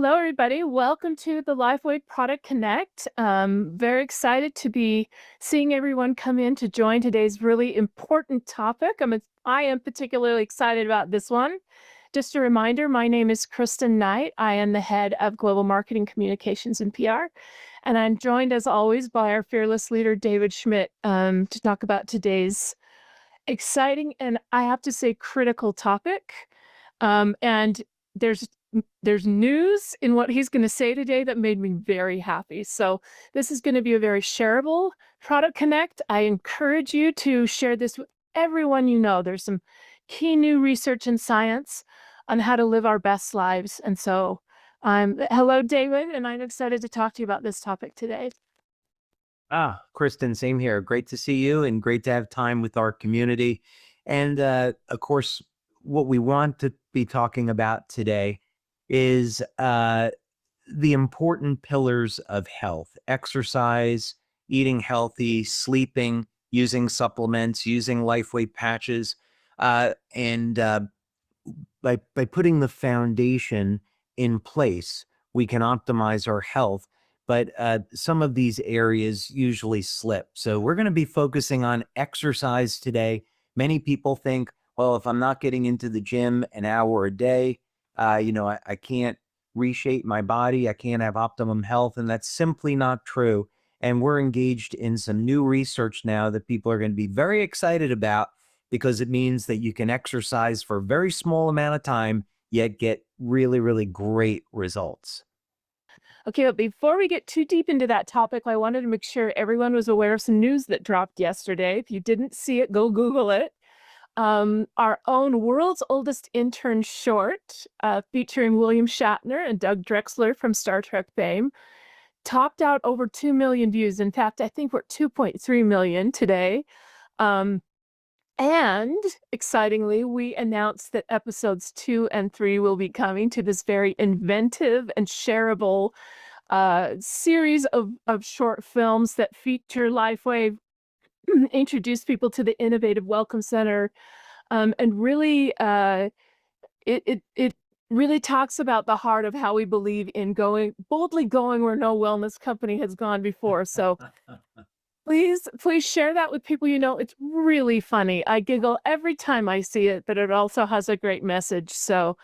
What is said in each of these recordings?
Hello, everybody. Welcome to the LifeWave Product Connect. Very excited to be seeing everyone come in to join today's really important topic. I am particularly excited about this one. Just a reminder, my name is Kristen Knight. I am the head of Global Marketing Communications and PR. And I'm joined, as always, by our fearless leader, David Schmidt, to talk about today's exciting and, I have to say, critical topic. And there's news in what he's going to say today that made me very happy. So this is going to be a very shareable product connect. I encourage you to share this with everyone you know. There's some key new research and science on how to live our best lives. And so hello, David, and I'm excited to talk to you about this topic today. Kristen, same here. Great to see you and great to have time with our community. And of course, what we want to be talking about today is the important pillars of health: exercise, eating healthy, sleeping, using supplements, using LifeWave patches. And by putting the foundation in place, we can optimize our health. But some of these areas usually slip. So we're going to be focusing on exercise today. Many people think, well, if I'm not getting into the gym an hour a day, I can't reshape my body. I can't have optimum health. And that's simply not true. And we're engaged in some new research now that people are going to be very excited about, because it means that you can exercise for a very small amount of time, yet get really, really great results. Okay, but before we get too deep into that topic, I wanted to make sure everyone was aware of some news that dropped yesterday. If you didn't see it, go Google it. Our own World's Oldest Intern short, featuring William Shatner and Doug Drexler from Star Trek fame, topped out over 2 million views. In fact, I think we're at 2.3 million today. And excitingly, we announced that episodes 2 and 3 will be coming to this very inventive and shareable series of short films that feature LifeWave, introduce people to the Innovative Welcome Center, and really, it really talks about the heart of how we believe in boldly going where no wellness company has gone before. So please share that with people you know. It's really funny. I giggle every time I see it, but it also has a great message. So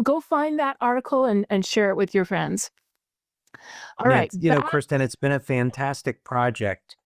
go find that article and share it with your friends. All Yeah, right, Kristen, it's been a fantastic project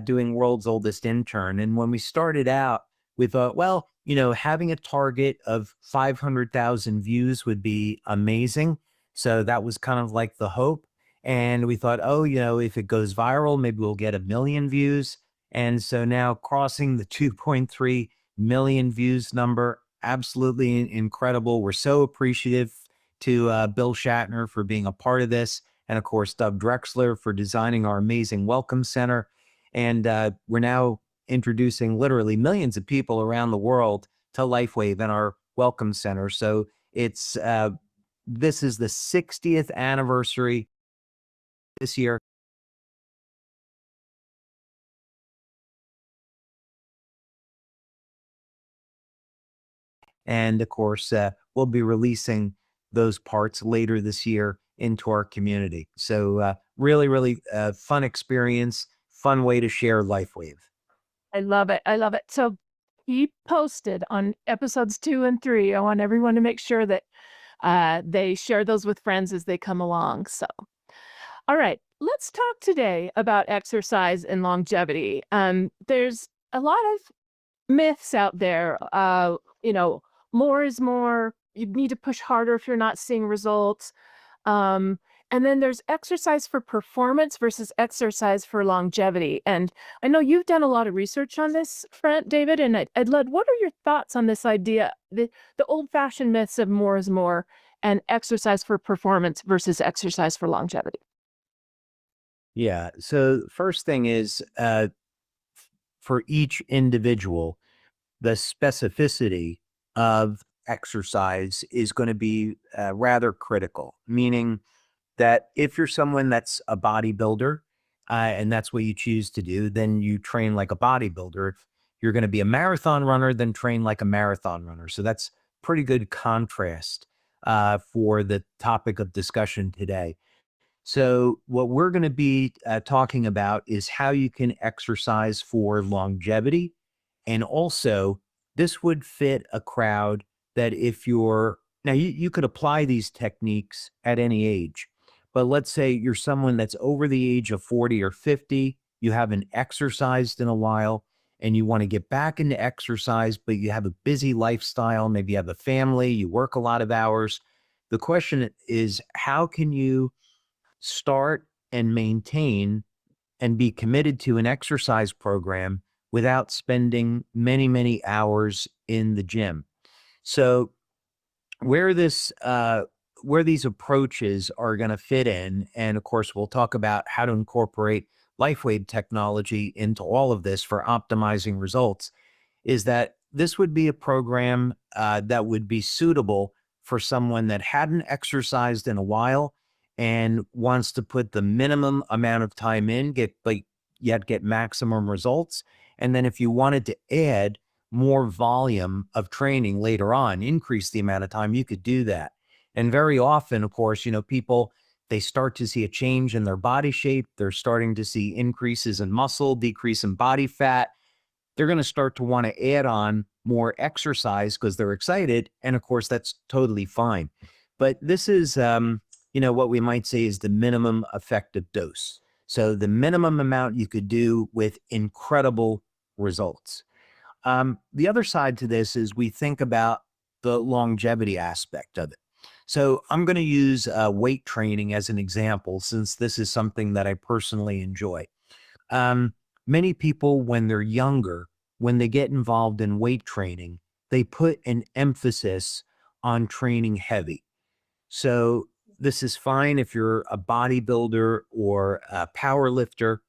doing World's Oldest Intern. And when we started out, we thought, well, having a target of 500,000 views would be amazing. So that was kind of like the hope. And we thought, oh, if it goes viral, maybe we'll get 1 million views. And so now crossing the 2.3 million views number, absolutely incredible. We're so appreciative to Bill Shatner for being a part of this, and of course, Doug Drexler for designing our amazing welcome center. And we're now introducing literally millions of people around the world to LifeWave and our welcome center. So this is the 60th anniversary this year. And of course, we'll be releasing those parts later this year into our community. So really, really fun experience, fun way to share LifeWave. I love it. I love it. So keep posted on episodes 2 and 3. I want everyone to make sure that they share those with friends as they come along. So, all right, let's talk today about exercise and longevity. There's a lot of myths out there. More is more. You need to push harder if you're not seeing results. Um, and then there's exercise for performance versus exercise for longevity. And I know you've done a lot of research on this front, David, and I'd love, what are your thoughts on this idea, the old-fashioned myths of more is more and exercise for performance versus exercise for longevity? Yeah. So first thing is for each individual, the specificity of exercise is going to be rather critical, meaning that if you're someone that's a bodybuilder and that's what you choose to do, then you train like a bodybuilder. If you're going to be a marathon runner, then train like a marathon runner. So that's pretty good contrast. for the topic of discussion today. So what we're going to be talking about is how you can exercise for longevity. And also, this would fit a crowd that if you're, now you could apply these techniques at any age, but let's say you're someone that's over the age of 40 or 50, you haven't exercised in a while, and you want to get back into exercise, but you have a busy lifestyle, maybe you have a family, you work a lot of hours. The question is, how can you start and maintain and be committed to an exercise program without spending many, many hours in the gym? So where where these approaches are going to fit in, and of course, we'll talk about how to incorporate LifeWave technology into all of this for optimizing results, is that this would be a program that would be suitable for someone that hadn't exercised in a while and wants to put the minimum amount of time in, yet get maximum results. And then if you wanted to add more volume of training later on, increase the amount of time, you could do that. And very often, of course, people, they start to see a change in their body shape. They're starting to see increases in muscle, decrease in body fat. They're going to start to want to add on more exercise because they're excited. And of course, that's totally fine. But this is, what we might say is the minimum effective dose. So the minimum amount you could do with incredible results. The other side to this is we think about the longevity aspect of it. So I'm going to use weight training as an example, since this is something that I personally enjoy. Many people, when they're younger, when they get involved in weight training, they put an emphasis on training heavy. So this is fine if you're a bodybuilder or a power lifter,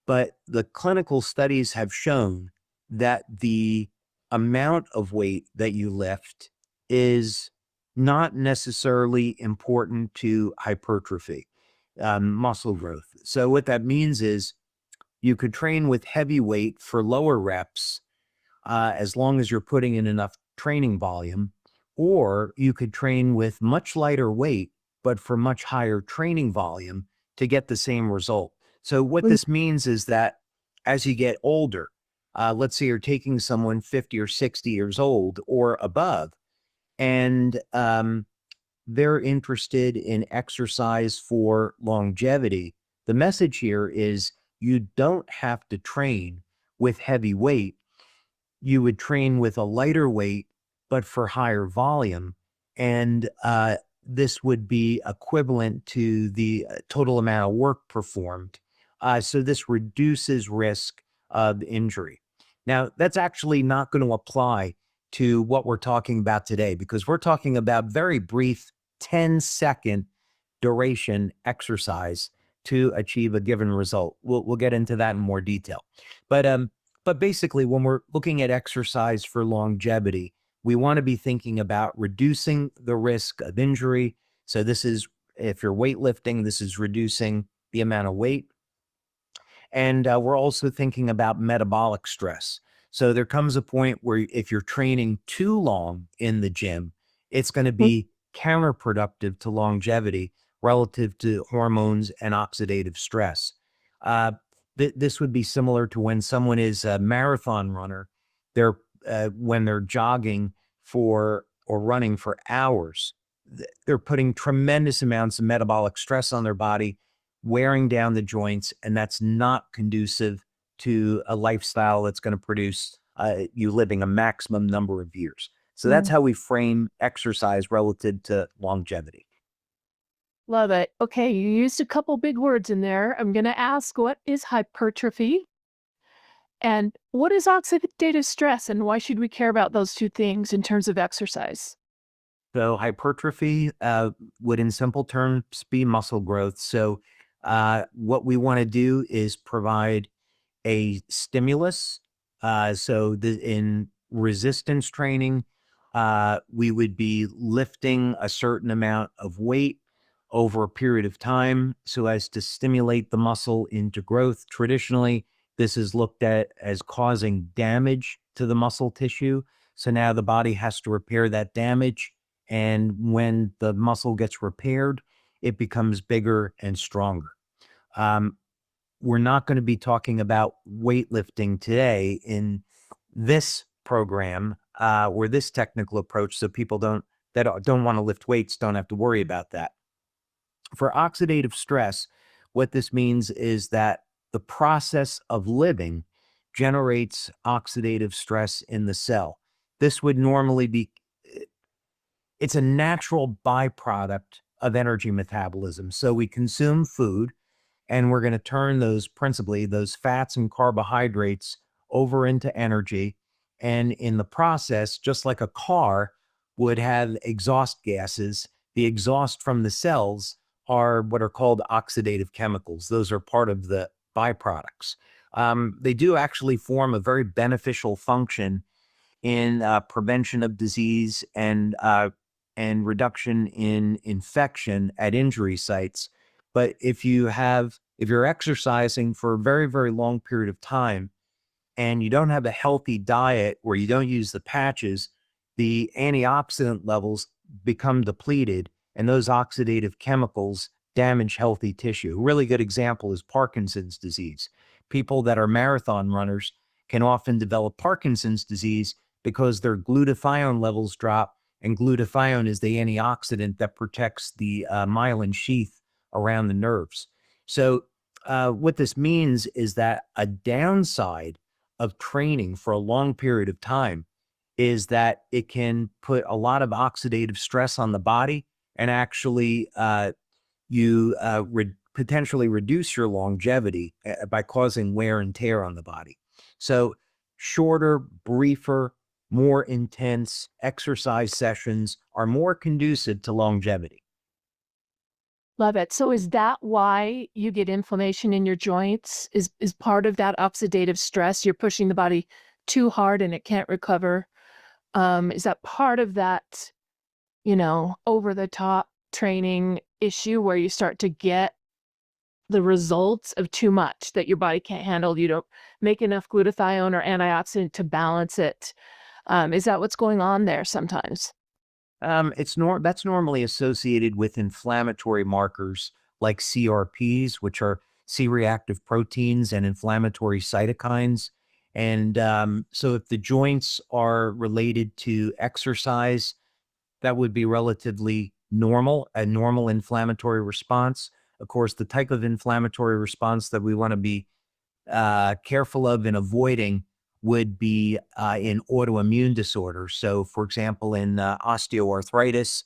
but the clinical studies have shown that the amount of weight that you lift is not necessarily important to hypertrophy, muscle growth. So what that means is you could train with heavy weight for lower reps as long as you're putting in enough training volume, or you could train with much lighter weight, but for much higher training volume to get the same result. So what Mm. this means is that as you get older, let's say you're taking someone 50 or 60 years old or above, and they're interested in exercise for longevity. The message here is you don't have to train with heavy weight. You would train with a lighter weight, but for higher volume. And this would be equivalent to the total amount of work performed. So this reduces risk of injury. Now, that's actually not going to apply to what we're talking about today, because we're talking about very brief 10-second duration exercise to achieve a given result. We'll get into that in more detail. But basically, when we're looking at exercise for longevity, we want to be thinking about reducing the risk of injury. So this is, if you're weightlifting, this is reducing the amount of weight. And we're also thinking about metabolic stress. So there comes a point where if you're training too long in the gym, it's going to be counterproductive to longevity relative to hormones and oxidative stress. Uh, this would be similar to when someone is a marathon runner. They're when they're jogging for or running for hours, they're putting tremendous amounts of metabolic stress on their body, wearing down the joints, and that's not conducive to a lifestyle that's going to produce you living a maximum number of years. So that's Mm. how we frame exercise relative to longevity. Love it. Okay, you used a couple big words in there. I'm going to ask, what is hypertrophy? And what is oxidative stress? And why should we care about those two things in terms of exercise? So hypertrophy would, in simple terms, be muscle growth. So what we want to do is provide a stimulus. In resistance training, we would be lifting a certain amount of weight over a period of time so as to stimulate the muscle into growth. Traditionally, this is looked at as causing damage to the muscle tissue. So now the body has to repair that damage. And when the muscle gets repaired, it becomes bigger and stronger. Um, we're not going to be talking about weightlifting today in this program or this technical approach, so people that don't want to lift weights don't have to worry about that. For oxidative stress, what this means is that the process of living generates oxidative stress in the cell. This would normally be, it's a natural byproduct of energy metabolism. So we consume food, and we're going to turn principally those fats and carbohydrates over into energy. And in the process, just like a car would have exhaust gases, the exhaust from the cells are what are called oxidative chemicals. Those are part of the byproducts. They do actually form a very beneficial function in prevention of disease and reduction in infection at injury sites. But if you're exercising for a very, very long period of time and you don't have a healthy diet where you don't use the patches, the antioxidant levels become depleted and those oxidative chemicals damage healthy tissue. A really good example is Parkinson's disease. People that are marathon runners can often develop Parkinson's disease because their glutathione levels drop, and glutathione is the antioxidant that protects the myelin sheath around the nerves. So what this means is that a downside of training for a long period of time is that it can put a lot of oxidative stress on the body, and actually you potentially reduce your longevity by causing wear and tear on the body. So shorter, briefer, more intense exercise sessions are more conducive to longevity. Love it. So is that why you get inflammation in your joints? Is part of that oxidative stress? You're pushing the body too hard and it can't recover. Is that part of that, over the top training issue where you start to get the results of too much that your body can't handle? You don't make enough glutathione or antioxidant to balance it. Is that what's going on there sometimes? That's normally associated with inflammatory markers like CRPs, which are C-reactive proteins and inflammatory cytokines. And so if the joints are related to exercise, that would be relatively normal, a normal inflammatory response. Of course, the type of inflammatory response that we want to be careful of and avoiding would be in autoimmune disorders. So, for example, in osteoarthritis,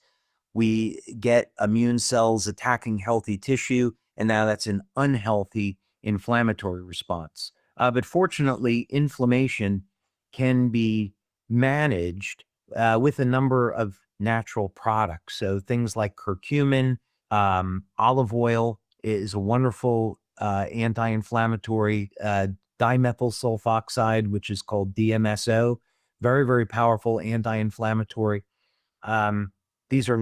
we get immune cells attacking healthy tissue, and now that's an unhealthy inflammatory response. But fortunately, inflammation can be managed with a number of natural products. So things like curcumin, olive oil is a wonderful anti-inflammatory, dimethyl sulfoxide, which is called DMSO, very, very powerful anti-inflammatory. Um, these are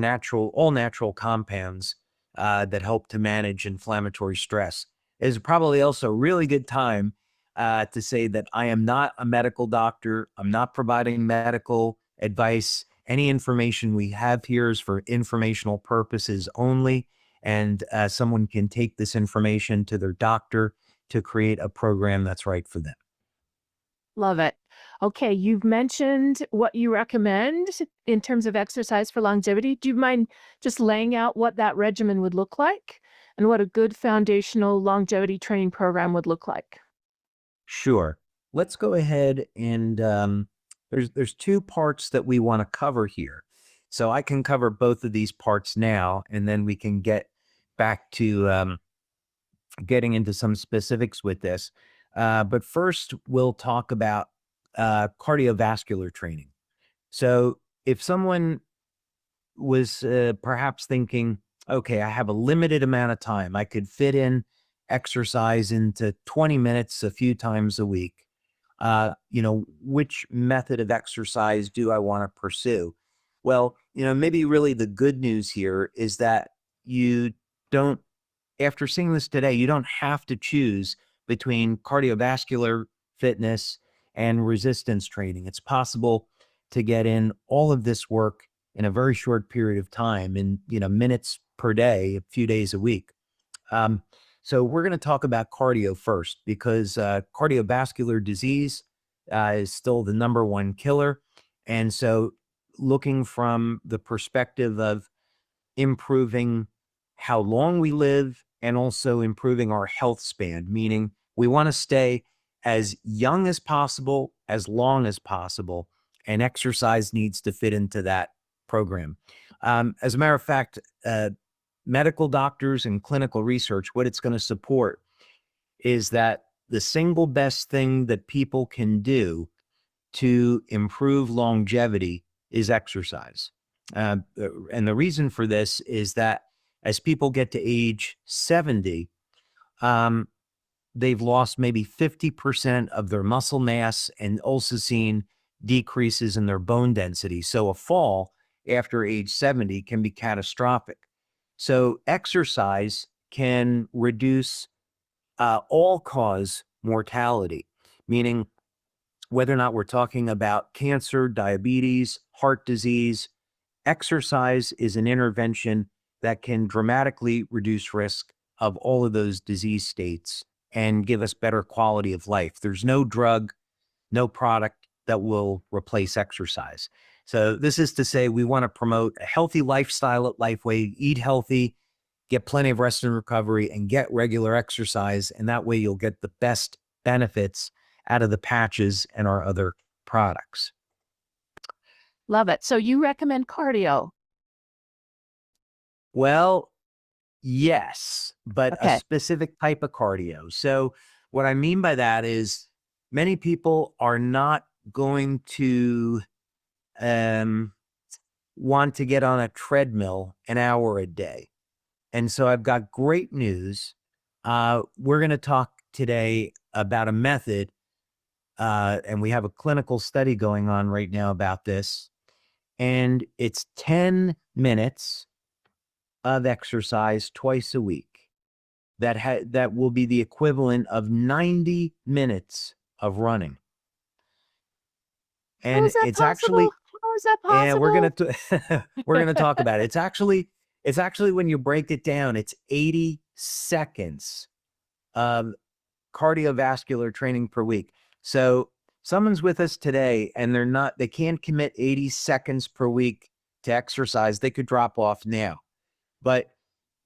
all natural compounds that help to manage inflammatory stress. It's probably also a really good time to say that I am not a medical doctor. I'm not providing medical advice. Any information we have here is for informational purposes only, and someone can take this information to their doctor to create a program that's right for them. Love it. Okay, you've mentioned what you recommend in terms of exercise for longevity. Do you mind just laying out what that regimen would look like and what a good foundational longevity training program would look like? Sure. Let's go ahead and there's two parts that we want to cover here. So I can cover both of these parts now, and then we can get back to getting into some specifics with this. But first, we'll talk about cardiovascular training. So if someone was perhaps thinking, okay, I have a limited amount of time, I could fit in exercise into 20 minutes a few times a week. Which method of exercise do I want to pursue? Well, maybe really the good news here is that you don't, after seeing this today, you don't have to choose between cardiovascular fitness and resistance training. It's possible to get in all of this work in a very short period of time, in minutes per day, a few days a week. So we're going to talk about cardio first, because cardiovascular disease is still the number one killer. And so looking from the perspective of improving how long we live and also improving our health span, meaning we want to stay as young as possible, as long as possible, and exercise needs to fit into that program. As a matter of fact, medical doctors and clinical research, what it's going to support is that the single best thing that people can do to improve longevity is exercise. And the reason for this is that as people get to age 70, they've lost maybe 50% of their muscle mass and also seen decreases in their bone density. So a fall after age 70 can be catastrophic. So exercise can reduce all-cause mortality, meaning whether or not we're talking about cancer, diabetes, heart disease, exercise is an intervention that can dramatically reduce risk of all of those disease states and give us better quality of life. There's no drug, no product that will replace exercise. So this is to say we want to promote a healthy lifestyle at Lifeway, eat healthy, get plenty of rest and recovery, and get regular exercise. And that way you'll get the best benefits out of the patches and our other products. Love it. So you recommend cardio? Well, yes, but a Okay. specific type of cardio. So what I mean by that is many people are not going to want to get on a treadmill an hour a day. And so I've got great news. We're going to talk today about a method, and we have a clinical study going on right now about this. And it's 10 minutes of exercise twice a week that will be the equivalent of 90 minutes of running. How is And that it's possible? actually, How is that and we're possible? gonna we're gonna talk about it. It's actually when you break it down, it's 80 seconds of cardiovascular training per week. So someone's with us today and they can't commit 80 seconds per week to exercise. They could drop off now. But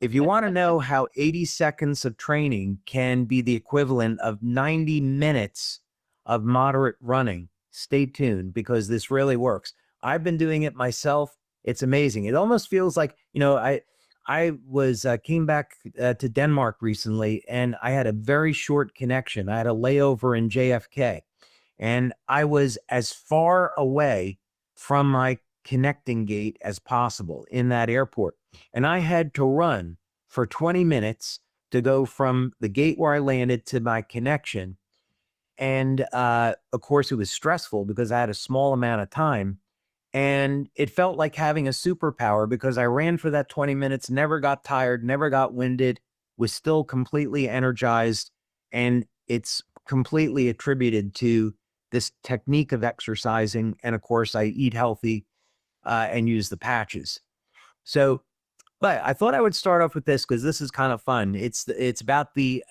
if you want to know how 80 seconds of training can be the equivalent of 90 minutes of moderate running, stay tuned, because this really works. I've been doing it myself. It's amazing. It almost feels like, I was came back to Denmark recently, and I had a very short connection. I had a layover in JFK, and I was as far away from my connecting gate as possible in that airport. And I had to run for 20 minutes to go from the gate where I landed to my connection. And of course, it was stressful because I had a small amount of time. And it felt like having a superpower because I ran for that 20 minutes, never got tired, never got winded, was still completely energized. And it's completely attributed to this technique of exercising. And of course, I eat healthy and use the patches. So, but I thought I would start off with this because this is kind of fun. It's about the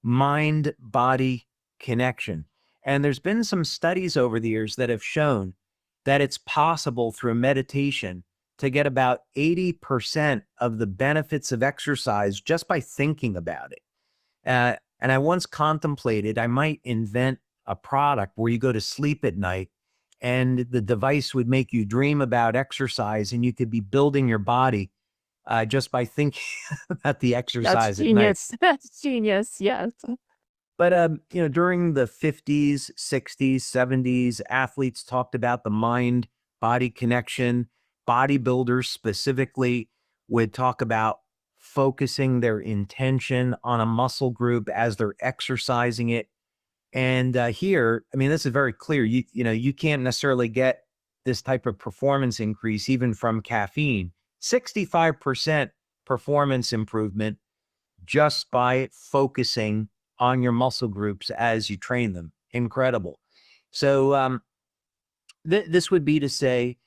mind-body connection. And there's been some studies over the years that have shown that it's possible through meditation to get about 80% of the benefits of exercise just by thinking about it. And I once contemplated I might invent a product where you go to sleep at night and the device would make you dream about exercise and you could be building your body just by thinking about the That's exercise at night. genius. That's genius. Yes. But during the 50s, 60s, 70s, athletes talked about the mind-body connection. Bodybuilders specifically would talk about focusing their intention on a muscle group as they're exercising it. And here, I mean, this is very clear. You can't necessarily get this type of performance increase even from caffeine. 65% performance improvement just by focusing on your muscle groups as you train them. Incredible. So this would be to say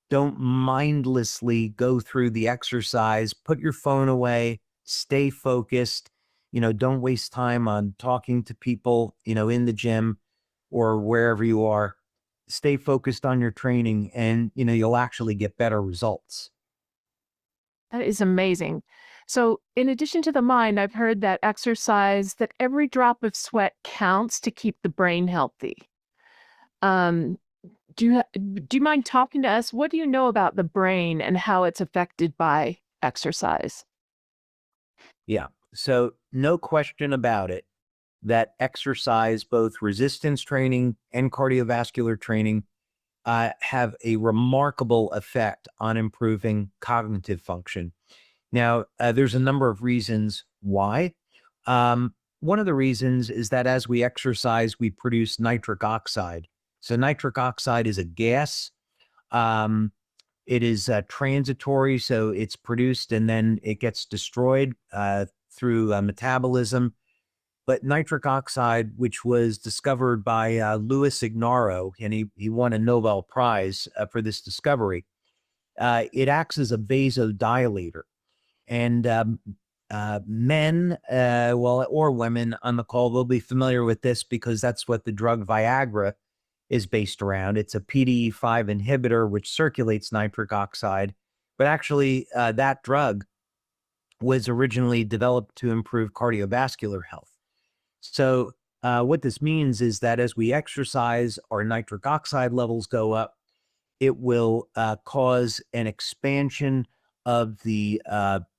don't mindlessly go through the exercise. Put your phone away, stay focused. Don't waste time on talking to people, in the gym or wherever you are. Stay focused on your training and, you'll actually get better results. That is amazing. So, in addition to the mind, I've heard that exercise, that every drop of sweat counts to keep the brain healthy. Um, do you mind talking to us? What do you know about the brain and how it's affected by exercise? Yeah. So, no question about it that exercise, both resistance training and cardiovascular training, have a remarkable effect on improving cognitive function. Now, there's a number of reasons why. One of the reasons is that as we exercise, we produce nitric oxide. So, nitric oxide is a gas. Um, it is transitory, so it's produced and then it gets destroyed through metabolism. But nitric oxide, which was discovered by Louis Ignarro, and he won a Nobel Prize for this discovery, it acts as a vasodilator. And men, or women on the call will be familiar with this because that's what the drug Viagra is based around. It's a PDE5 inhibitor, which circulates nitric oxide. But actually, that drug was originally developed to improve cardiovascular health. So, what this means is that as we exercise, our nitric oxide levels go up. It will cause an expansion of the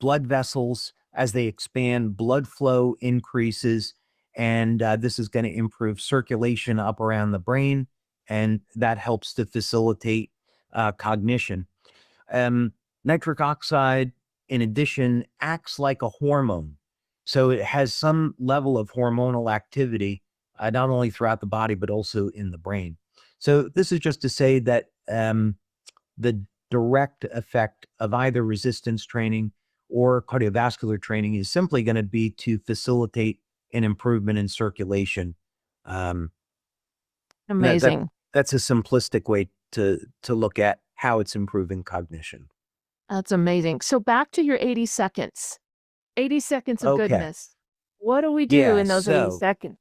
blood vessels. As they expand, blood flow increases, and this is going to improve circulation up around the brain, and that helps to facilitate cognition. Um, Nitric oxide, in addition, acts like a hormone. So it has some level of hormonal activity, not only throughout the body, but also in the brain. So this is just to say that the direct effect of either resistance training or cardiovascular training is simply going to be to facilitate an improvement in circulation. Um, that, that Amazing. that's a simplistic way to look at how it's improving cognition. That's amazing. So, back to your 80 seconds. 80 seconds of Okay. goodness. What do we do Yeah. in those 80 So seconds?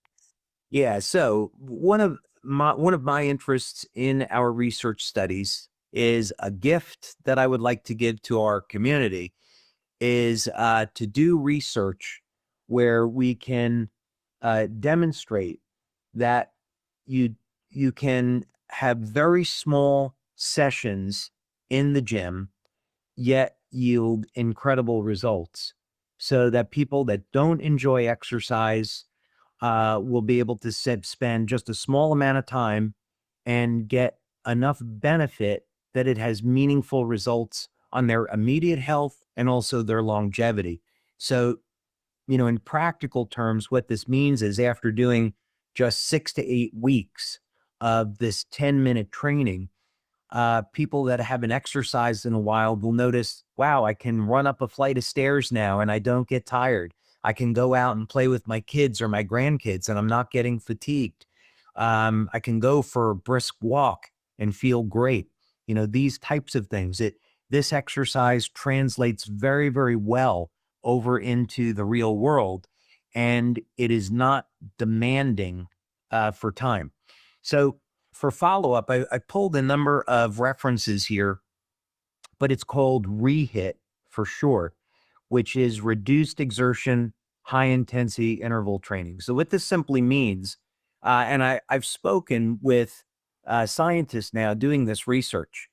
one of my interests in our research studies is a gift that I would like to give to our community is to do research where we can demonstrate that you you can have very small sessions in the gym yet yield incredible results so that people that don't enjoy exercise will be able to spend just a small amount of time and get enough benefit that it has meaningful results on their immediate health and also their longevity. So, in practical terms, what this means is after doing just 6 to 8 weeks of this 10-minute training, people that haven't exercised in a while will notice, wow, I can run up a flight of stairs now and I don't get tired. I can go out and play with my kids or my grandkids and I'm not getting fatigued. I can go for a brisk walk and feel great. These types of things. This exercise translates very, very well over into the real world, and it is not demanding for time. So for follow up, I pulled a number of references here, but it's called REHIT for short, which is reduced exertion, high intensity interval training. So, what this simply means, and I've spoken with scientists now doing this research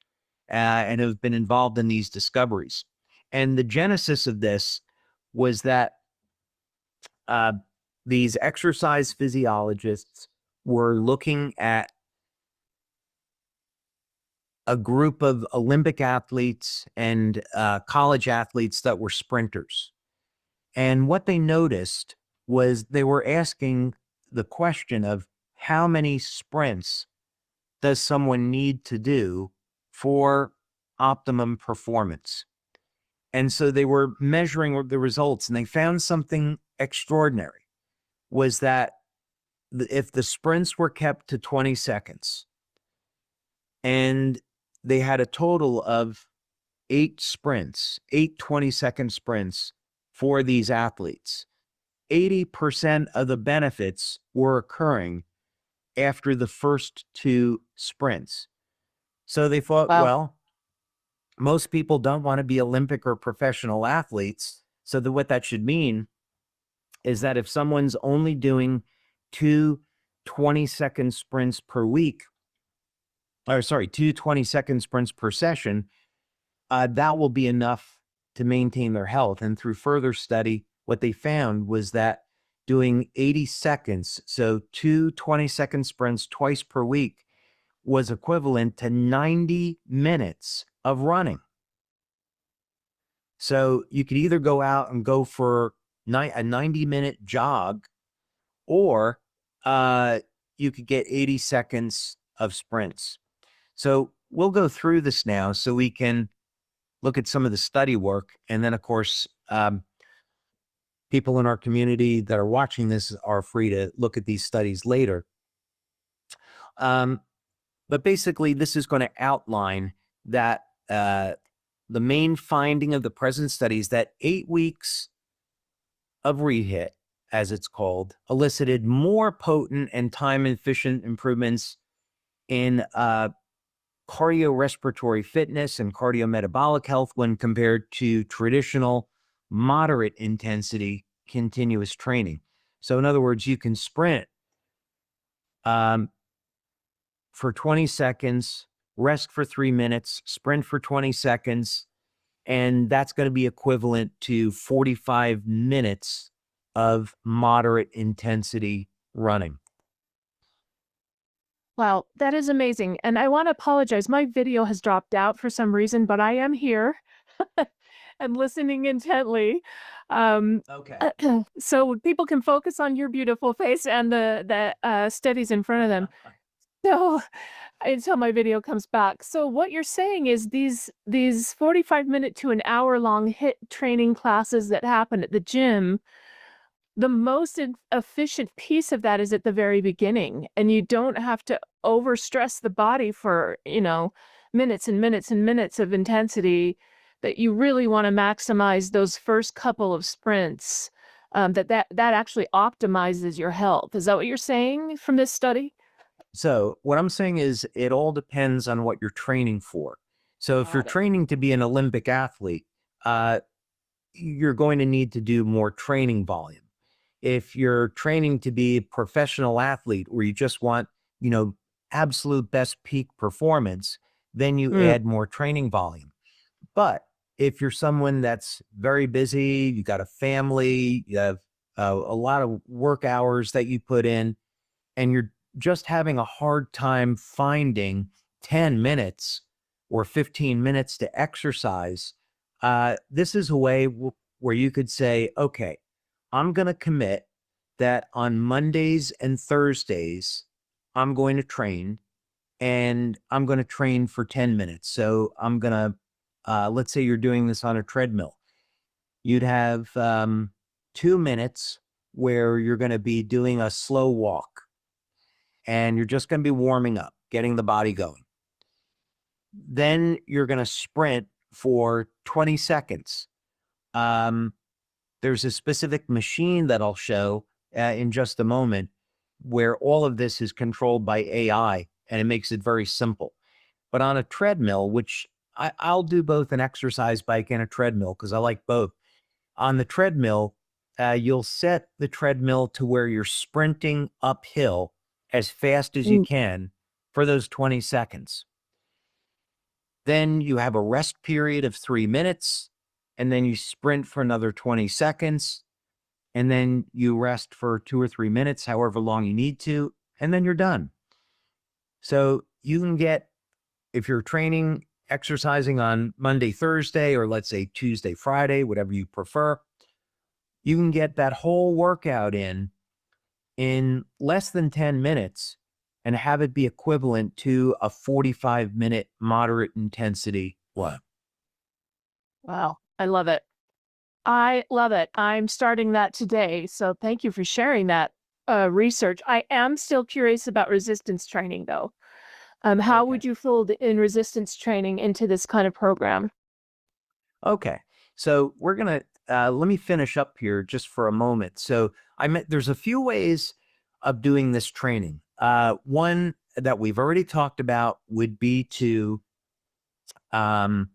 and have been involved in these discoveries. And the genesis of this was that uh, these exercise physiologists were looking at a group of Olympic athletes and college athletes that were sprinters. And what they noticed was they were asking the question of how many sprints does someone need to do for optimum performance? And so they were measuring the results and they found something extraordinary was that if the sprints were kept to 20 seconds and they had a total of 8 sprints, 8 20-second sprints for these athletes. 80% of the benefits were occurring after the first 2 sprints. So they thought, Wow. well, most people don't want to be Olympic or professional athletes. So what that should mean is that if someone's only doing 2 20-second sprints per week, or sorry, 2 20-second sprints per session, that will be enough to maintain their health. And through further study, what they found was that doing 80 seconds, so 2 20-second sprints twice per week, was equivalent to 90 minutes of running. So you could either go out and go for a 90-minute jog, or you could get 80 seconds of sprints. So we'll go through this now so we can look at some of the study work. And then, of course, people in our community that are watching this are free to look at these studies later. But basically, this is going to outline that the main finding of the present study is that 8 weeks of rehit, as it's called, elicited more potent and time-efficient improvements in cardiorespiratory fitness and cardiometabolic health when compared to traditional moderate intensity continuous training. So in other words, you can sprint for 20 seconds, rest for 3 minutes, sprint for 20 seconds, and that's going to be equivalent to 45 minutes of moderate intensity running. Wow, that is amazing. And I want to apologize. My video has dropped out for some reason, but I am here and listening intently. Okay. So people can focus on your beautiful face and the studies in front of them. So until my video comes back. So what you're saying is these 45-minute to an hour-long HIIT training classes that happen at the gym, the most efficient piece of that is at the very beginning, and you don't have to overstress the body for, minutes and minutes and minutes of intensity, that you really want to maximize those first couple of sprints, that actually optimizes your health. Is that what you're saying from this study? So what I'm saying is it all depends on what you're training for. So if you're Got it. training to be an Olympic athlete, you're going to need to do more training volume. If you're training to be a professional athlete where you just want, absolute best peak performance, then you Mm. add more training volume. But if you're someone that's very busy, you got a family, you have a lot of work hours that you put in, and you're just having a hard time finding 10 minutes or 15 minutes to exercise, this is a way where you could say, okay, I'm going to commit that on Mondays and Thursdays, I'm going to train, and I'm going to train for 10 minutes. So I'm going to, let's say you're doing this on a treadmill. You'd have 2 minutes where you're going to be doing a slow walk, and you're just going to be warming up, getting the body going. Then you're going to sprint for 20 seconds. There's a specific machine that I'll show in just a moment where all of this is controlled by AI, and it makes it very simple. But on a treadmill, which I'll do both an exercise bike and a treadmill because I like both. On the treadmill, you'll set the treadmill to where you're sprinting uphill as fast as you Mm. can for those 20 seconds. Then you have a rest period of 3 minutes, and then you sprint for another 20 seconds, and then you rest for 2 or 3 minutes, however long you need to, and then you're done. So you can get, if you're training, exercising on Monday, Thursday, or let's say Tuesday, Friday, whatever you prefer, you can get that whole workout in less than 10 minutes and have it be equivalent to a 45-minute moderate intensity one. Wow, I love it. I love it. I'm starting that today. So thank you for sharing that research. I am still curious about resistance training, though. How Okay. would you fold in resistance training into this kind of program? Okay. So we're gonna let me finish up here just for a moment. So there's a few ways of doing this training. One that we've already talked about would be to um,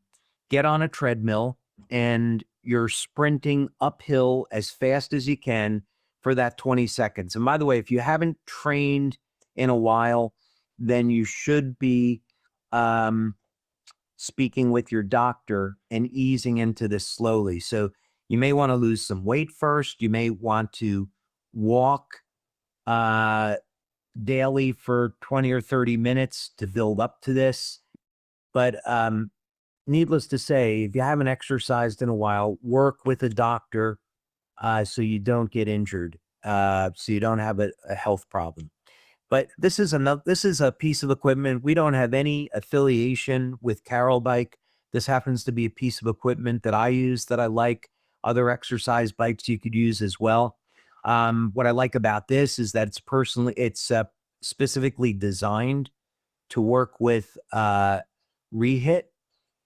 get on a treadmill and you're sprinting uphill as fast as you can for that 20 seconds. And by the way, if you haven't trained in a while, then you should be um, speaking with your doctor and easing into this slowly. So you may want to lose some weight first. You may want to walk uh, daily for 20 or 30 minutes to build up to this. But needless to say, if you haven't exercised in a while, work with a doctor so you don't get injured, so you don't have a health problem. But this is a piece of equipment. We don't have any affiliation with Carol Bike. This happens to be a piece of equipment that I use that I like. Other exercise bikes you could use as well. What I like about this is that it's specifically designed to work with rehit,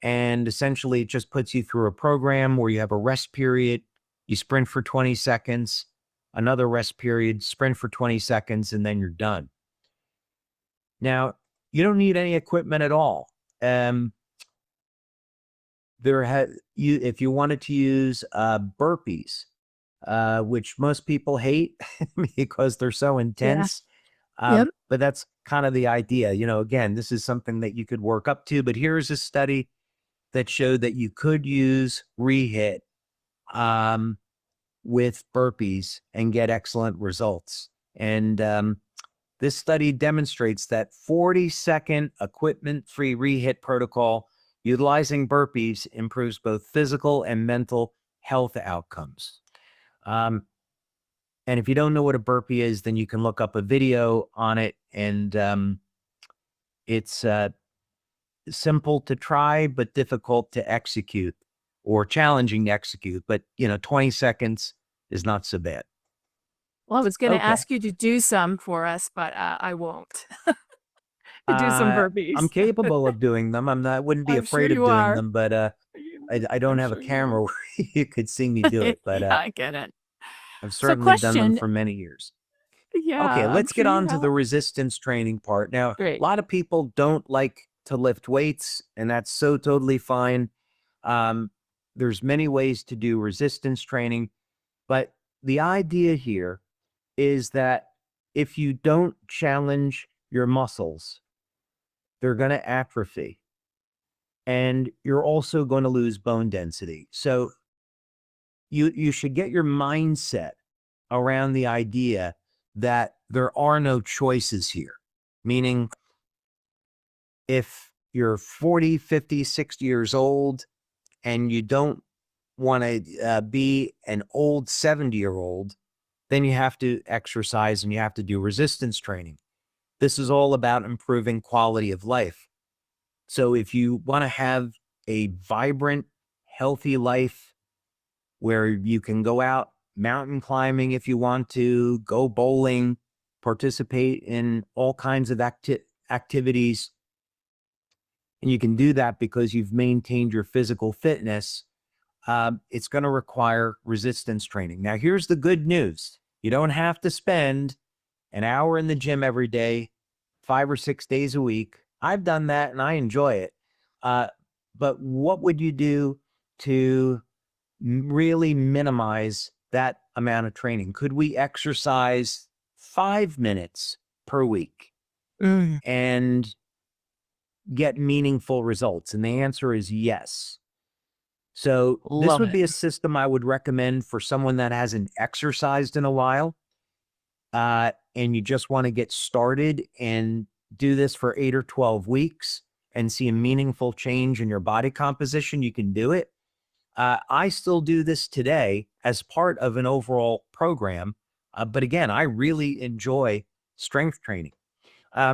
and essentially it just puts you through a program where you have a rest period, you sprint for 20 seconds, another rest period, sprint for 20 seconds, and then you're done. Now, you don't need any equipment at all. If you wanted to use burpees, which most people hate because they're so Yeah. intense, Yep. but that's kind of the idea. Again, this is something that you could work up to. But here's a study that showed that you could use rehit with burpees and get excellent results. And this study demonstrates that 40-second equipment-free rehit protocol utilizing burpees improves both physical and mental health outcomes. And if you don't know what a burpee is, then you can look up a video on it, and it's simple to try, but difficult to execute, or challenging to execute. But 20 seconds is not so bad. Well, I was going to Okay. ask you to do some for us, but I won't. To do some I'm burpees. capable of doing them. I wouldn't be I'm sure afraid of you doing are. them, but I don't I'm have a sure you are. camera where you could see me do it. But Yeah, I get it. I've So, certainly done them question. for many years. Okay, Yeah, I'm let's sure get you on to the have. resistance training part. Now, a Great. lot of people don't like to lift weights, and that's so totally fine. Um, there's many ways to do resistance training, but the idea here is that if you don't challenge your muscles, they're going to atrophy, and you're also going to lose bone density. So you should get your mindset around the idea that there are no choices here. Meaning, if you're 40, 50, 60 years old and you don't want to be an old 70-year-old, then you have to exercise and you have to do resistance training. This is all about improving quality of life. So if you want to have a vibrant, healthy life where you can go out mountain climbing if you want to, go bowling, participate in all kinds of activities, and you can do that because you've maintained your physical fitness, it's going to require resistance training. Now, here's the good news. You don't have to spend an hour in the gym every day, 5 or 6 days a week. I've done that and I enjoy it. Uh, but what would you do to really minimize that amount of training? Could we exercise 5 minutes per week Mm, and get meaningful results? And the answer is yes. So this love would it. be a system I would recommend for someone that hasn't exercised in a while, and you just want to get started and do this for 8 or 12 weeks and see a meaningful change in your body composition. You can do it. I still do this today as part of an overall program. But again, I really enjoy strength training.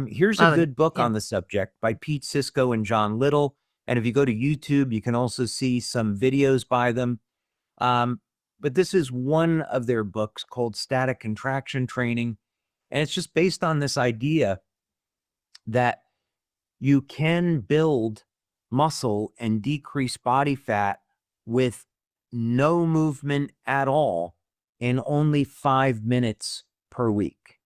Here's a Love it. good book Yeah. on the subject by Pete Sisko and John Little. And if you go to YouTube, you can also see some videos by them. But this is one of their books called Static Contraction Training. And it's just based on this idea that you can build muscle and decrease body fat with no movement at all in only 5 minutes per week.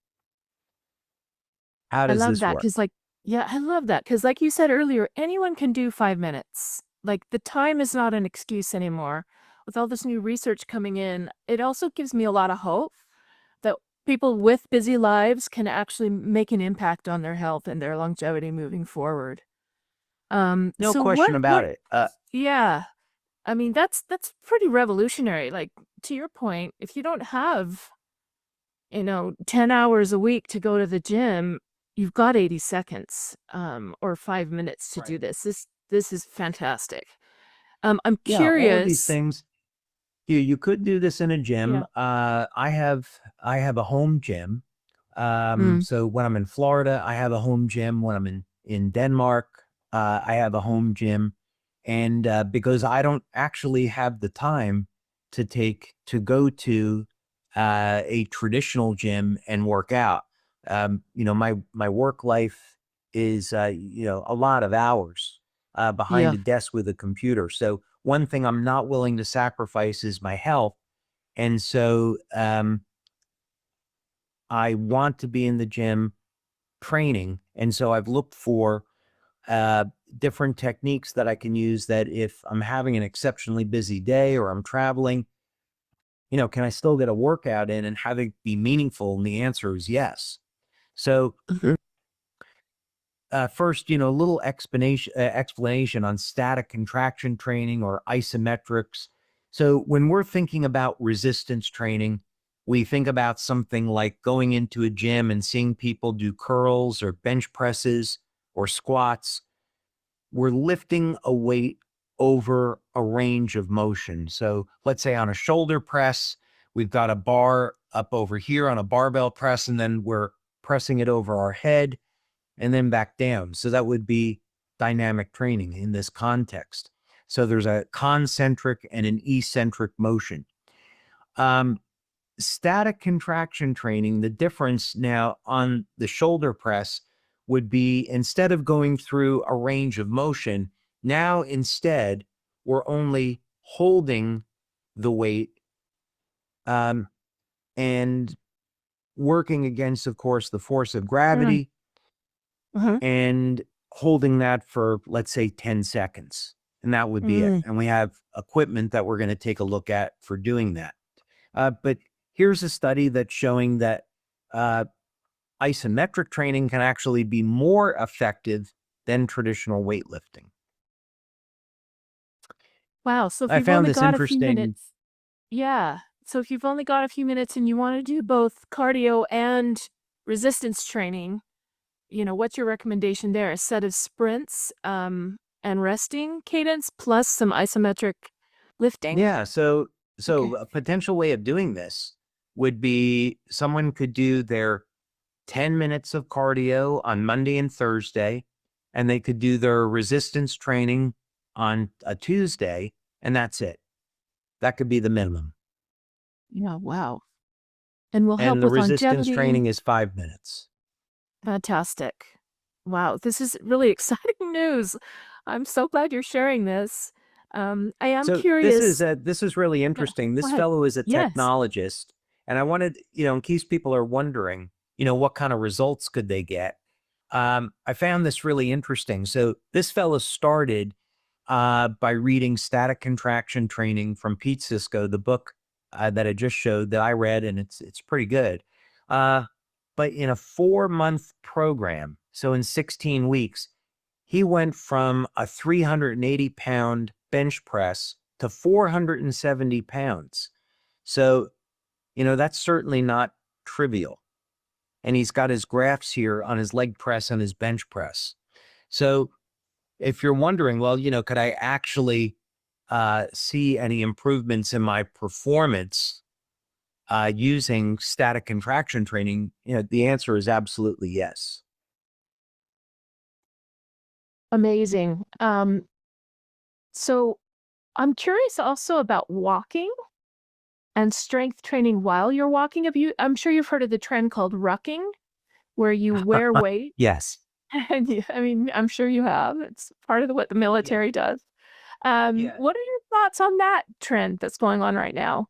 How I does love this that work? because, like, yeah, I love that because, like you said earlier, anyone can do 5 minutes. Like, the time is not an excuse anymore. With all this new research coming in, it also gives me a lot of hope that people with busy lives can actually make an impact on their health and their longevity moving forward. No So question about what it. yeah. I mean, that's pretty revolutionary. Like, to your point, if you don't have, 10 hours a week to go to the gym, you've got 80 seconds, or 5 minutes to Right. do this. This is fantastic. I'm Yeah, all of these curious. things. You could do this in a gym. Yeah. I have a home gym. Mm, So when I'm in Florida, I have a home gym. When I'm in Denmark, I have a home gym. And because I don't actually have the time to go to a traditional gym and work out. My work life is a lot of hours behind yeah. a desk with a computer. So one thing I'm not willing to sacrifice is my health. And so I want to be in the gym training. And so I've looked for uh, different techniques that I can use that if I'm having an exceptionally busy day or I'm traveling, can I still get a workout in and have it be meaningful? And the answer is yes. So Mhm. first, a little explanation on static contraction training or isometrics. So when we're thinking about resistance training, we think about something like going into a gym and seeing people do curls or bench presses or squats. We're lifting a weight over a range of motion. So let's say on a shoulder press, we've got a bar up over here on a barbell press, and then we're pressing it over our head and then back down. So that would be dynamic training in this context. So there's a concentric and an eccentric motion. Um, Static contraction training, the difference now on the shoulder press would be instead of going through a range of motion, now instead we're only holding the weight um, and working against, of course, the force of Mm, gravity mhm, and holding that for, let's say, 10 seconds. And that would be it. mm. And we have equipment that we're going to take a look at for doing that. But here's a study that's showing that uh, isometric training can actually be more effective than traditional weightlifting. Wow, so if I you've found only this got a few interesting. minutes. Yeah. So if you've only got a few minutes and you wanna do both cardio and resistance training, what's your recommendation there? A set of sprints, and resting cadence plus some isometric lifting? Yeah, so Okay. a potential way of doing this would be someone could do their 10 minutes of cardio on Monday and Thursday, and they could do their resistance training on a Tuesday, and that's it. That could be the minimum. Yeah, wow. And will And help the with resistance longevity. training is 5 minutes. Fantastic. Wow, this is really exciting news. I'm so glad you're sharing this. I am So this is curious. this is really Yeah, interesting. go This ahead. fellow is a Yes. technologist, and I wanted, in case people are wondering, what kind of results could they get? I found this really interesting. So this fellow started by reading Static Contraction Training from Pete Sisko, the book that I just showed that I read, and it's pretty good. Uh, but in a 4-month program, so in 16 weeks, he went from a 380-pound bench press to 470 pounds. So, that's certainly not trivial. And he's got his graphs here on his leg press and his bench press. So, if you're wondering, well, could I actually see any improvements in my performance using static contraction training? The answer is absolutely yes. Amazing. So I'm curious also about walking and strength training while you're walking. I'm sure you've heard of the trend called rucking, where you wear weight. Yes. And I mean, I'm sure you have. It's part of what the Yeah. military does. Yeah. What are your thoughts on that trend that's going on right now?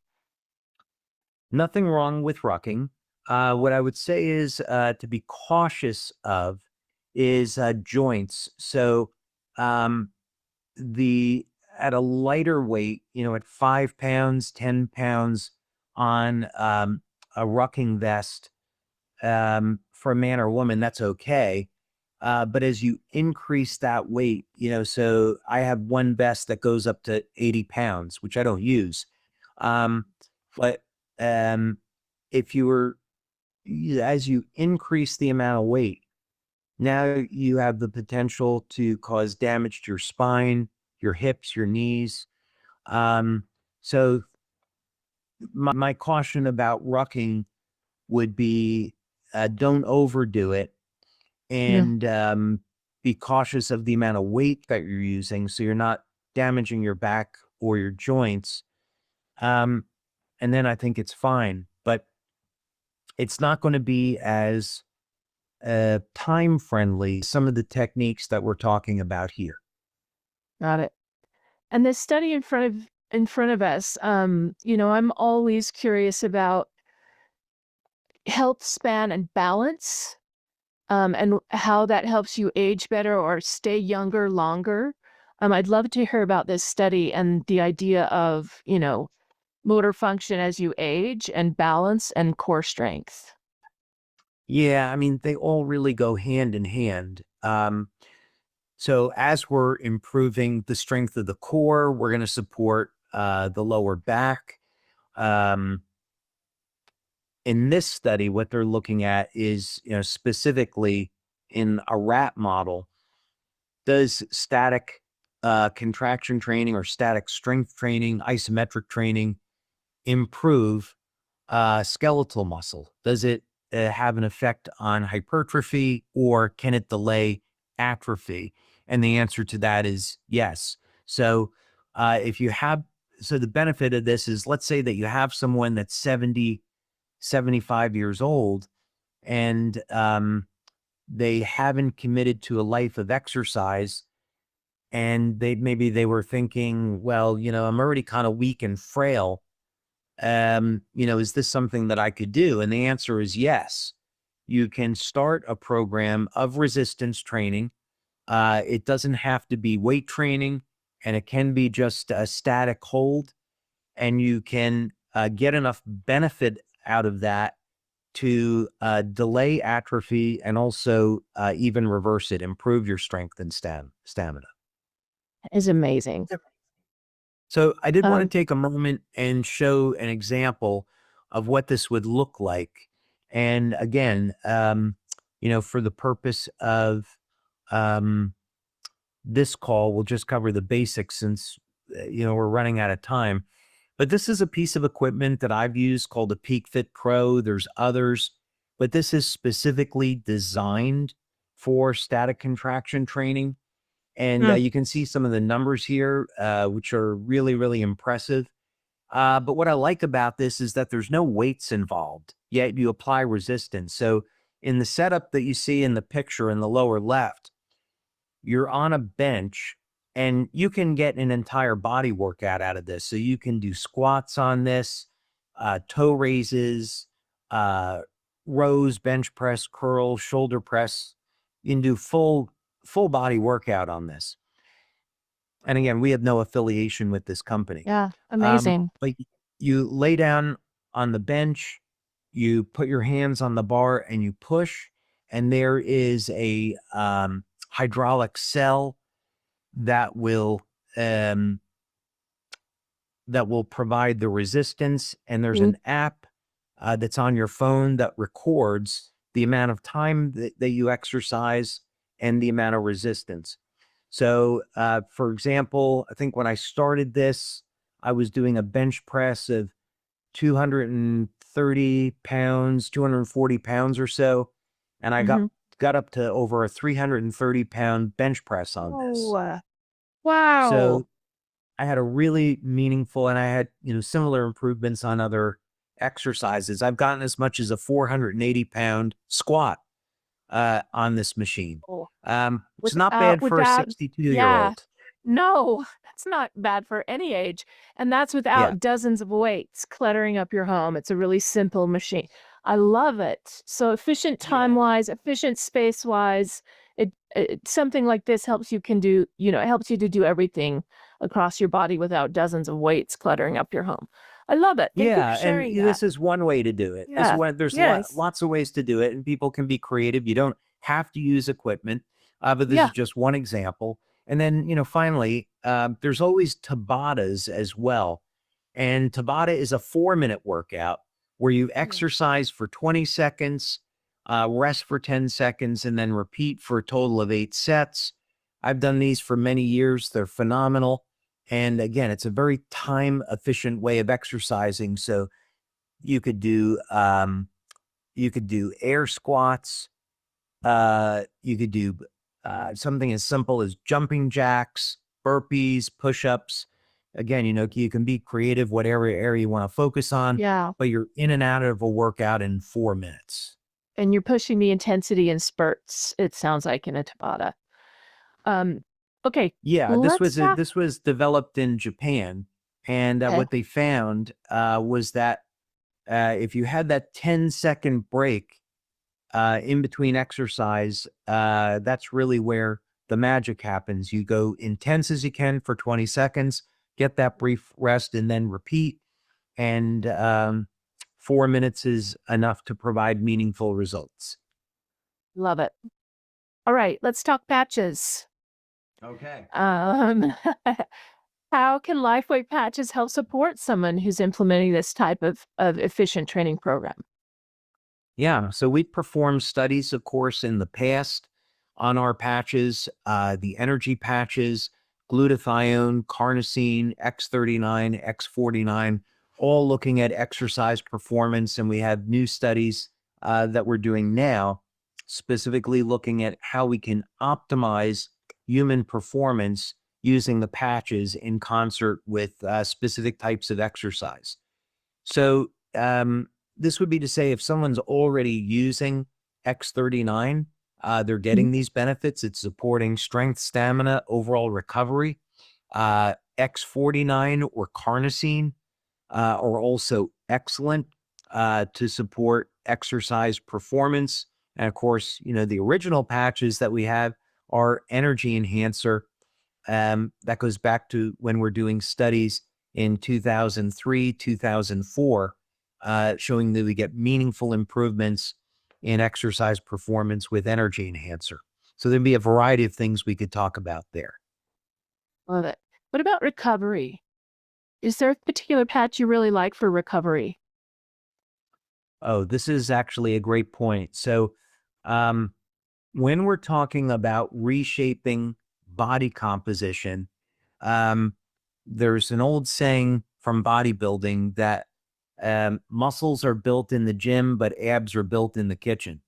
Nothing wrong with rucking. What I would say is to be cautious of is joints. So um, the at a lighter weight, at 5 pounds, 10 pounds on a rucking vest, for a man or woman, that's okay. But as you increase that weight, so I have one vest that goes up to 80 pounds, which I don't use. Um, but if you were, as you increase the amount of weight, now you have the potential to cause damage to your spine, your hips, your knees. So my caution about rucking would be don't overdo it Yeah. and be cautious of the amount of weight that you're using so you're not damaging your back or your joints. Um, and then I think it's fine, but it's not going to be as time friendly, some of the techniques that we're talking about here. Got it. And this study in front of us, I'm always curious about health span and balance, and how that helps you age better or stay younger longer. I'd love to hear about this study and the idea of, motor function as you age and balance and core strength. Yeah, I mean, they all really go hand in hand. So as we're improving the strength of the core, we're going to support the lower back. Um, in this study, what they're looking at is, specifically in a rat model, does static contraction training or static strength training, isometric training improve skeletal muscle? Does it have an effect on hypertrophy or can it delay atrophy? And the answer to that is yes. So if you have, so the benefit of this is, let's say that you have someone that's 70, 75 years old and they haven't committed to a life of exercise and maybe they were thinking, well, I'm already kind of weak and frail. Is this something that I could do? And the answer is yes. You can start a program of resistance training. It doesn't have to be weight training, and it can be just a static hold, and you can get enough benefit out of that to delay atrophy and also even reverse it, improve your strength and stamina. Is amazing. So I did want to Um, take a moment and show an example of what this would look like. And again, for the purpose of um, this call, we'll just cover the basics since, we're running out of time. But this is a piece of equipment that I've used called a Peak Fit Pro. There's others, but this is specifically designed for static contraction training. And mm, you can see some of the numbers here, which are really, really impressive. But what I like about this is that there's no weights involved, yet you apply resistance. So in the setup that you see in the picture in the lower left, you're on a bench and you can get an entire body workout out of this. So you can do squats on this, toe raises, uh, rows, bench press, curl, shoulder press. You can do full body workout on this. And again, we have no affiliation with this company. yeah, amazing. But you lay down on the bench, you put your hands on the bar and you push, and there is a hydraulic cell that will um, provide the resistance. And there's Mm, an app that's on your phone that records the amount of time that you exercise and the amount of resistance. So, for example, I think when I started this, I was doing a bench press of 230 pounds, 240 pounds or so. And I got mhm. got up to over a 330-pound bench press on Oh, this. wow. So I had a really meaningful, and I had, similar improvements on other exercises. I've gotten as much as a 480-pound squat on this machine. Oh, It's not bad for a without, 62-year yeah, old. no, that's not bad for any age. And that's Yeah. without dozens of weights cluttering up your home. It's a really simple machine. I love it. So efficient time Yeah. wise, efficient space wise. Something like this helps you can do, it helps you to do everything across your body without dozens of weights cluttering up your home. I love it. Thank you for Yeah, and sharing that. this is one way to do it. This is Yeah. one there's Yes. lots of ways to do it, and people can be creative. You don't have to use equipment, but this is Yeah. just one example. And then, finally, there's always Tabatas as well. And Tabata is a 4-minute workout where you Mm. exercise for 20 seconds, rest for 10 seconds, and then repeat for a total of 8 sets. I've done these for many years. They're phenomenal. And again, it's a very time efficient way of exercising. So you could do air squats. You could do something as simple as jumping jacks, burpees, push-ups. Again, you can be creative, whatever area you want to focus on, Yeah. but you're in and out of a workout in 4 minutes. And you're pushing the intensity in spurts, it sounds like, in a Tabata. Um, okay, Yeah, let's talk. this was developed in Japan, and Okay. what they found was that if you had that 10-second break in between exercise, that's really where the magic happens. You go intense as you can for 20 seconds, get that brief rest, and then repeat. And 4 minutes is enough to provide meaningful results. Love it. All right, let's talk patches. Okay. Um, how can LifeWay patches help support someone who's implementing this type of efficient training program? Yeah, so we performed studies, of course, in the past on our patches, the energy patches, glutathione, carnosine, X39, X49, all looking at exercise performance. And we have new studies that we're doing now, specifically looking at how we can optimize human performance using the patches in concert with specific types of exercise. So, this would be to say if someone's already using X39, they're Mhm. getting these benefits. It's supporting strength, stamina, overall recovery. X49 or carnosine are also excellent to support exercise performance. And of course, the original patches that we have are energy enhancer. That goes back to when we're doing studies in 2003, 2004, showing that we get meaningful improvements in exercise performance with energy enhancer. So there'd be a variety of things we could talk about there. Love it. What about recovery? Is there a particular patch you really like for recovery? Oh, this is actually a great point. So, um, when we're talking about reshaping body composition, um, there's an old saying from bodybuilding that muscles are built in the gym, but abs are built in the kitchen.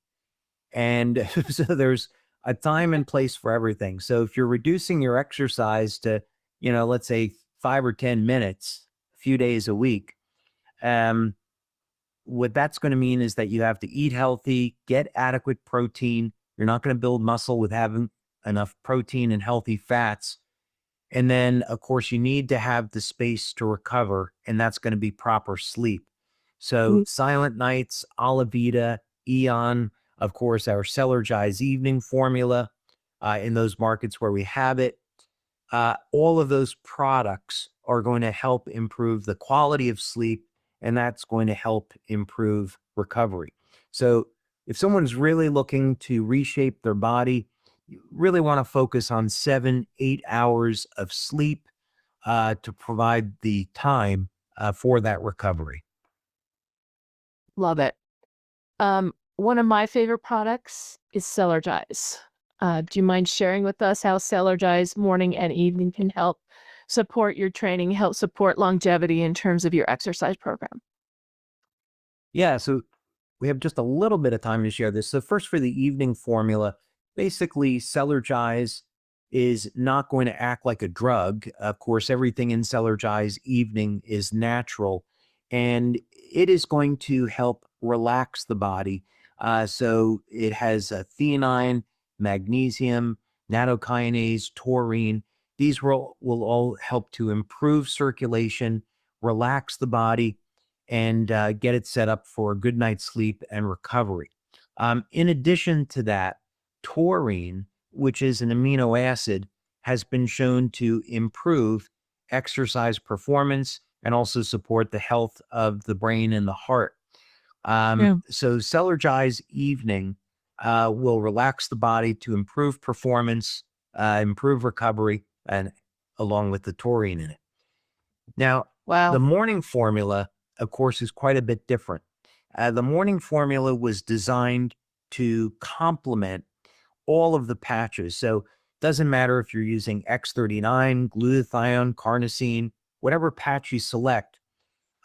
And so there's a time and place for everything. So if you're reducing your exercise to, let's say 5 or 10 minutes, a few days a week, um, what that's going to mean is that you have to eat healthy, get adequate protein. You're not going to build muscle with having enough protein and healthy fats. And then, of course, you need to have the space to recover, and that's going to be proper sleep. So, Mhm. Silent Nights, Alavita, Eon, of course, our Celergize evening formula in those markets where we have it. All of those products are going to help improve the quality of sleep, and that's going to help improve recovery. So, if someone's really looking to reshape their body, you really want to focus on 7, 8 hours of sleep to provide the time for that recovery. Love it. One of my favorite products is Celergize. Do you mind sharing with us how Celergize morning and evening can help support your training, help support longevity in terms of your exercise program? Yeah, so we have just a little bit of time to share this. So first for the evening formula, basically Celergize is not going to act like a drug. Of course, everything in Celergize evening is natural and it is going to help relax the body. So it has theanine, magnesium, nattokinase, taurine. These will all help to improve circulation, relax the body, and get it set up for a good night's sleep and recovery. In addition to that, taurine, which is an amino acid, has been shown to improve exercise performance and also support the health of the brain and the heart. Yeah. So Celergize Evening will relax the body to improve performance, improve recovery, and along with the taurine in it. Now, the Wow. morning formula, of course, is quite a bit different. The morning formula was designed to complement all of the patches. So it doesn't matter if you're using X39, glutathione, carnosine, whatever patch you select,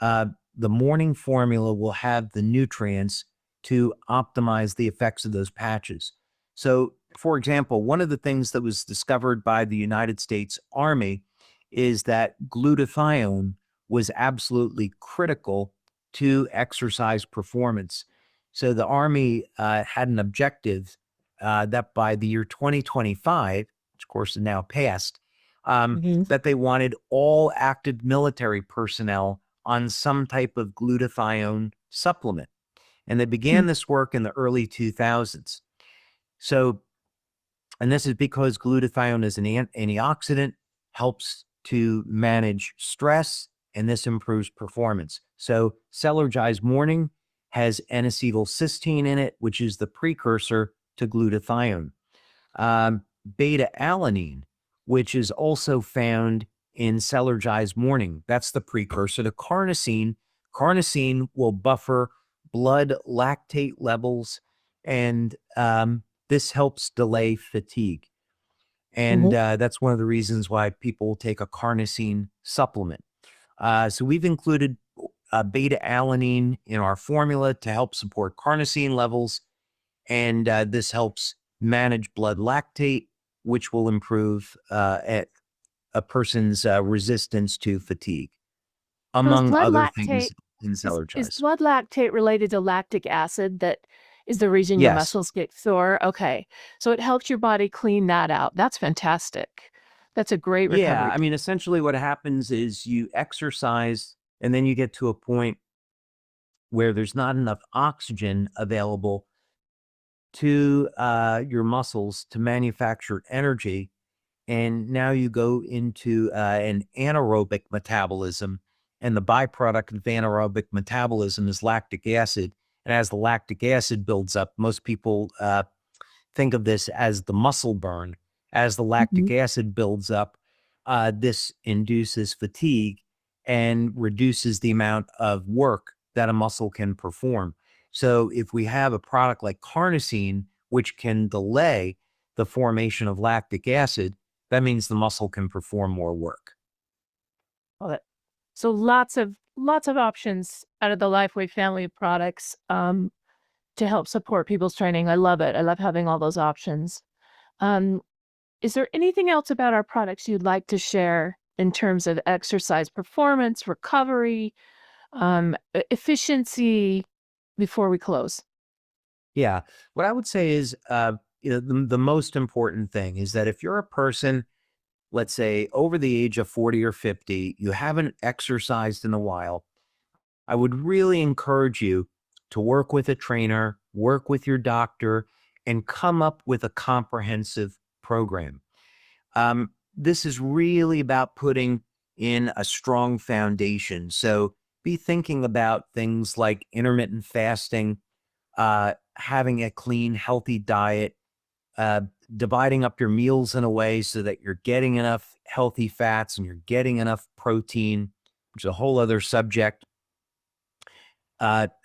uh, the morning formula will have the nutrients to optimize the effects of those patches. So, for example, one of the things that was discovered by the United States Army is that glutathione was absolutely critical to exercise performance. So the Army had an objective that by the year 2025, which of course is now passed, Mhm. that they wanted all active military personnel on some type of glutathione supplement. And they began this work in the early 2000s. So, and this is because glutathione is an antioxidant, helps to manage stress, and this improves performance. So, Celergize Morning has N-acetylcysteine in it, which is the precursor to glutathione. Beta alanine, which is also found in Celergize Morning. That's the precursor to carnosine. Carnosine will buffer blood lactate levels, and this helps delay fatigue. And Mhm. that's one of the reasons why people will take a carnosine supplement. So we've included beta alanine in our formula to help support carnosine levels, and this helps manage blood lactate, which will improve a person's resistance to fatigue, So is among blood other lactate things in is Celergize. blood lactate related to lactic acid that is the reason your Yes. muscles get sore? Okay. So it helps your body clean that out. That's fantastic. That's a great Yeah. recovery. I mean, essentially, what happens is you exercise and then you get to a point where there's not enough oxygen available to your muscles to manufacture energy. And now you go into an anaerobic metabolism, and the byproduct of anaerobic metabolism is lactic acid. And as the lactic acid builds up, most people think of this as the muscle burn. As the lactic Mhm. acid builds up, this induces fatigue and reduces the amount of work that a muscle can perform. So, if we have a product like carnosine, which can delay the formation of lactic acid, that means the muscle can perform more work. Love it. So lots of options out of the Lifeway family of products to help support people's training. I love it. I love having all those options. Um, is there anything else about our products you'd like to share in terms of exercise performance, recovery, efficiency before we close? Yeah. What I would say is, the most important thing is that if you're a person, let's say over the age of 40 or 50, you haven't exercised in a while, I would really encourage you to work with a trainer, work with your doctor, and come up with a comprehensive program. This is really about putting in a strong foundation. So be thinking about things like intermittent fasting, having a clean, healthy diet, uh, dividing up your meals in a way so that you're getting enough healthy fats and you're getting enough protein, which is a whole other subject.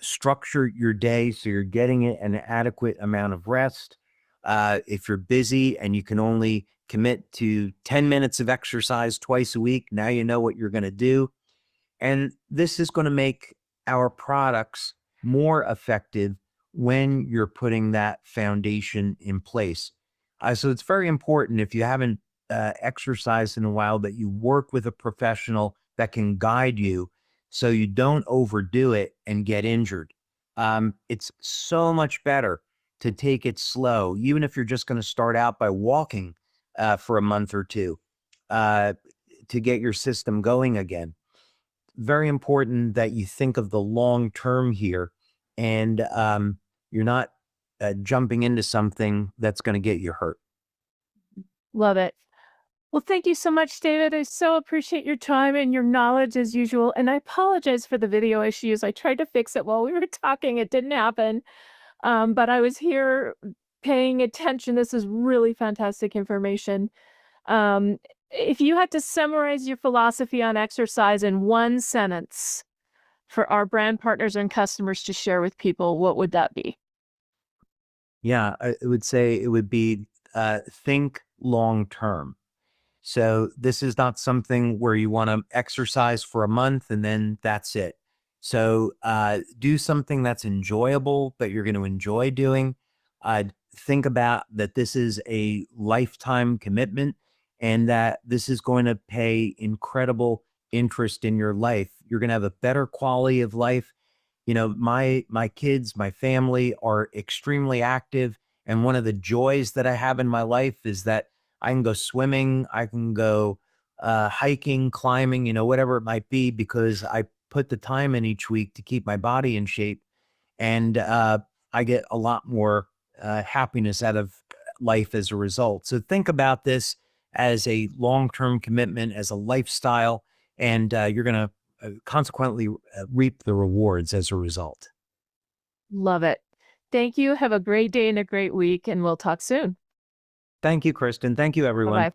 Structure your day so you're getting an adequate amount of rest. If you're busy and you can only commit to 10 minutes of exercise twice a week, now you know what you're going to do. And this is going to make our products more effective when you're putting that foundation in place. So it's very important if you haven't exercised in a while that you work with a professional that can guide you so you don't overdo it and get injured. It's so much better to take it slow, even if you're just going to start out by walking for a month or two uh, to get your system going again. Very important that you think of the long term here, and you're not jumping into something that's going to get you hurt. Love it. Well, thank you so much, David. I so appreciate your time and your knowledge as usual. And I apologize for the video issues. I tried to fix it while we were talking. It didn't happen. But I was here paying attention. This is really fantastic information. Um, if you had to summarize your philosophy on exercise in one sentence for our brand partners and customers to share with people, what would that be? Yeah, I would say it would be think long term. So this is not something where you want to exercise for a month and then that's it. So do something that's enjoyable that you're going to enjoy doing. Think about that this is a lifetime commitment and that this is going to pay incredible interest in your life. You're going to have a better quality of life. You know, my kids, my family are extremely active, and one of the joys that I have in my life is that I can go swimming, I can go hiking, climbing, you know, whatever it might be, because I put the time in each week to keep my body in shape, and I get a lot more happiness out of life as a result. So think about this as a long-term commitment, as a lifestyle, and you're going to consequently reap the rewards as a result. Love it. Thank you. Have a great day and a great week, and we'll talk soon. Thank you, Kristen. Thank you, Bye everyone. bye.